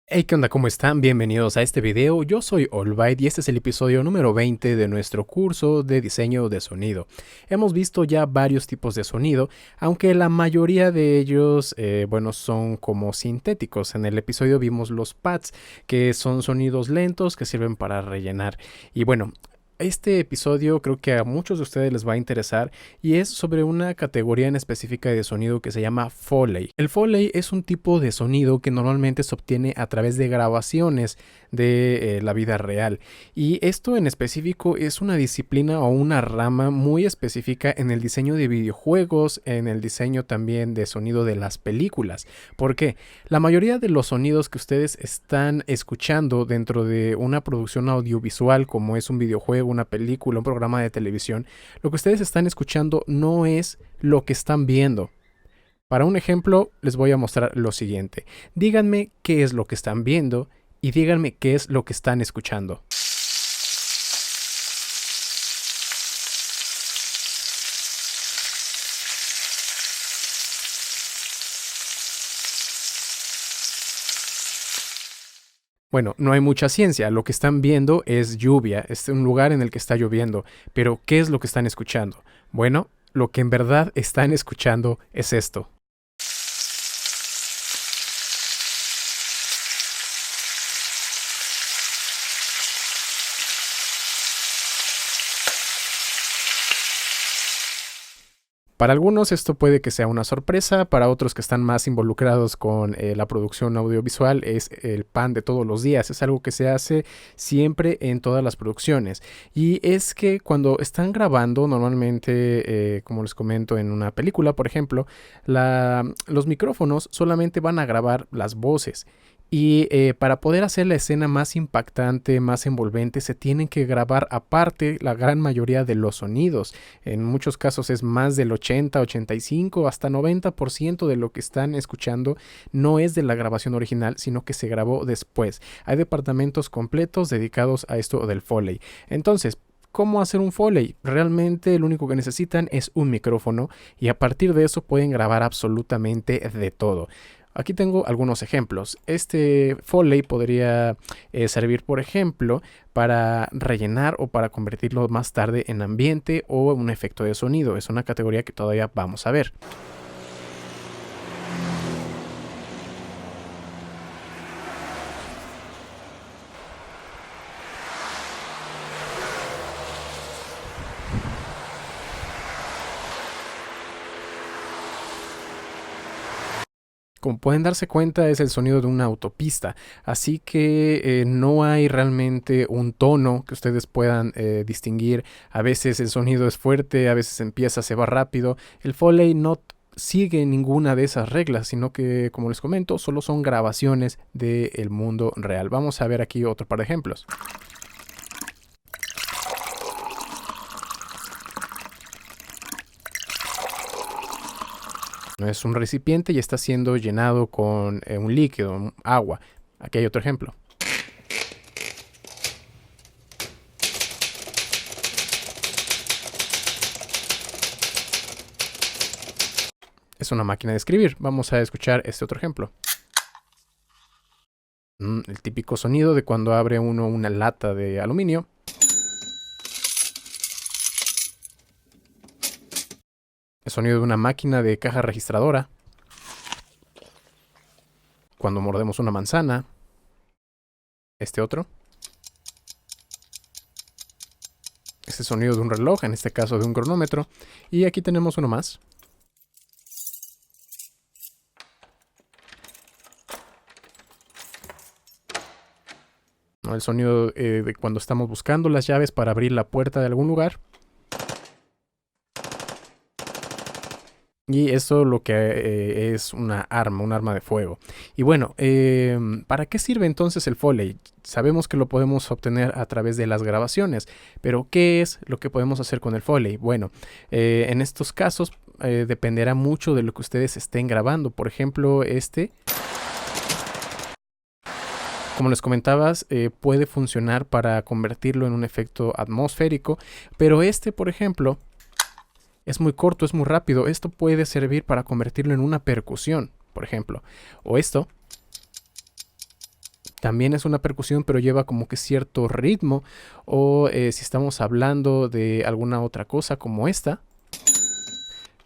Hey, ¿qué onda? ¿Cómo están? Bienvenidos a este video. Yo soy Allbyte y este es el episodio número 20 de nuestro curso de diseño de sonido. Hemos visto ya varios tipos de sonido, aunque la mayoría de ellos, son como sintéticos. En el episodio vimos los pads, que son sonidos lentos que sirven para rellenar. Y bueno, este episodio creo que a muchos de ustedes les va a interesar y es sobre una categoría en específica de sonido que se llama Foley. El Foley es un tipo de sonido que normalmente se obtiene a través de grabaciones de la vida real, y esto en específico es una disciplina o una rama muy específica en el diseño de videojuegos, en el diseño también de sonido de las películas. ¿Por qué? La mayoría de los sonidos que ustedes están escuchando dentro de una producción audiovisual, como es un videojuego, una película, un programa de televisión, lo que ustedes están escuchando no es lo que están viendo. Para un ejemplo, les voy a mostrar lo siguiente. Díganme qué es lo que están viendo y díganme qué es lo que están escuchando. Bueno, no hay mucha ciencia. Lo que están viendo es lluvia, es un lugar en el que está lloviendo. Pero, ¿qué es lo que están escuchando? Bueno, lo que en verdad están escuchando es esto. Para algunos esto puede que sea una sorpresa, para otros que están más involucrados con la producción audiovisual es el pan de todos los días, es algo que se hace siempre en todas las producciones. Y es que cuando están grabando, normalmente, como les comento en una película, por ejemplo, los micrófonos solamente van a grabar las voces. Y para poder hacer la escena más impactante, más envolvente, se tienen que grabar aparte la gran mayoría de los sonidos. En muchos casos es más del 80, 85, hasta 90% de lo que están escuchando no es de la grabación original, sino que se grabó después. Hay departamentos completos dedicados a esto del Foley. Entonces, ¿cómo hacer un Foley? Realmente lo único que necesitan es un micrófono y a partir de eso pueden grabar absolutamente de todo. Aquí tengo algunos ejemplos. Este Foley podría servir, por ejemplo, para rellenar o para convertirlo más tarde en ambiente o un efecto de sonido. Es una categoría que todavía vamos a ver. Como pueden darse cuenta, es el sonido de una autopista, así que no hay realmente un tono que ustedes puedan distinguir. A veces el sonido es fuerte, a veces empieza, se va rápido. El Foley no sigue ninguna de esas reglas, sino que, como les comento, solo son grabaciones del mundo real. Vamos a ver aquí otro par de ejemplos. No es un recipiente y está siendo llenado con un líquido, agua. Aquí hay otro ejemplo. Es una máquina de escribir. Vamos a escuchar este otro ejemplo. El típico sonido de cuando abre uno una lata de aluminio. El sonido de una máquina de caja registradora. Cuando mordemos una manzana. Este otro. Este sonido de un reloj, en este caso de un cronómetro. Y aquí tenemos uno más. El sonido de cuando estamos buscando las llaves para abrir la puerta de algún lugar. Y eso lo que es una arma, un arma de fuego. Y bueno, ¿para qué sirve entonces el Foley? Sabemos que lo podemos obtener a través de las grabaciones, pero ¿qué es lo que podemos hacer con el Foley? Bueno, en estos casos dependerá mucho de lo que ustedes estén grabando. Por ejemplo, como les comentabas, puede funcionar para convertirlo en un efecto atmosférico, pero por ejemplo, es muy corto, es muy rápido. Esto puede servir para convertirlo en una percusión, por ejemplo. O esto también es una percusión, pero lleva como que cierto ritmo. O si estamos hablando de alguna otra cosa como esta,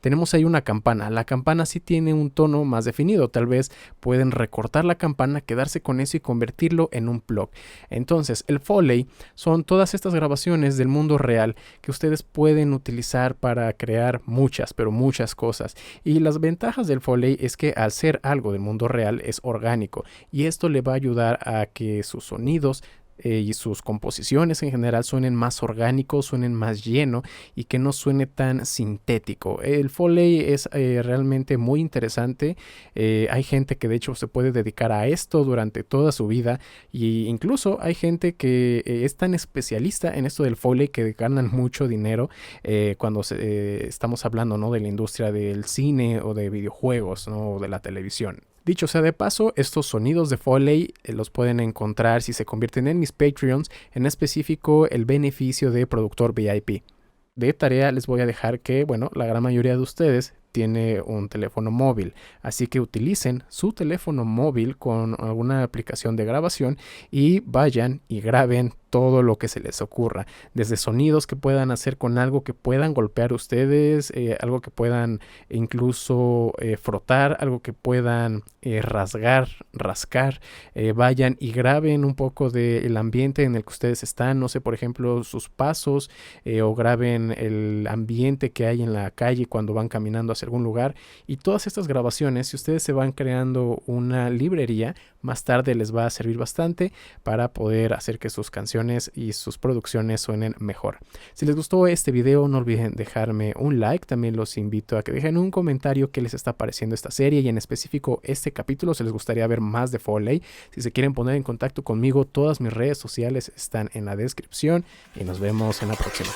tenemos ahí una campana. La campana sí tiene un tono más definido. Tal vez pueden recortar la campana, quedarse con eso y convertirlo en un plug. Entonces, el Foley son todas estas grabaciones del mundo real que ustedes pueden utilizar para crear muchas, pero muchas cosas. Y las ventajas del Foley es que al ser algo del mundo real es orgánico. Y esto le va a ayudar a que sus sonidos y sus composiciones en general suenen más orgánicos, suenen más lleno y que no suene tan sintético. El Foley es realmente muy interesante. Hay gente que de hecho se puede dedicar a esto durante toda su vida, y incluso hay gente que es tan especialista en esto del Foley que ganan mucho dinero cuando estamos hablando, ¿no?, de la industria del cine o de videojuegos, ¿no?, o de la televisión. Dicho sea de paso, estos sonidos de Foley los pueden encontrar si se convierten en mis Patreons, en específico el beneficio de productor VIP. De tarea les voy a dejar que, bueno, la gran mayoría de ustedes tiene un teléfono móvil, así que utilicen su teléfono móvil con alguna aplicación de grabación y vayan y graben todo lo que se les ocurra, desde sonidos que puedan hacer con algo que puedan golpear ustedes, algo que puedan incluso frotar, algo que puedan rasgar, rascar. Vayan y graben un poco del ambiente en el que ustedes están, no sé, por ejemplo, sus pasos, o graben el ambiente que hay en la calle cuando van caminando hacia algún lugar. Y todas estas grabaciones, si ustedes se van creando una librería, más tarde les va a servir bastante para poder hacer que sus canciones y sus producciones suenen mejor. Si les gustó este video, no olviden dejarme un like. También los invito a que dejen un comentario qué les está pareciendo esta serie y en específico este capítulo, si les gustaría ver más de Foley. Si se quieren poner en contacto conmigo, todas mis redes sociales están en la descripción y nos vemos en la próxima.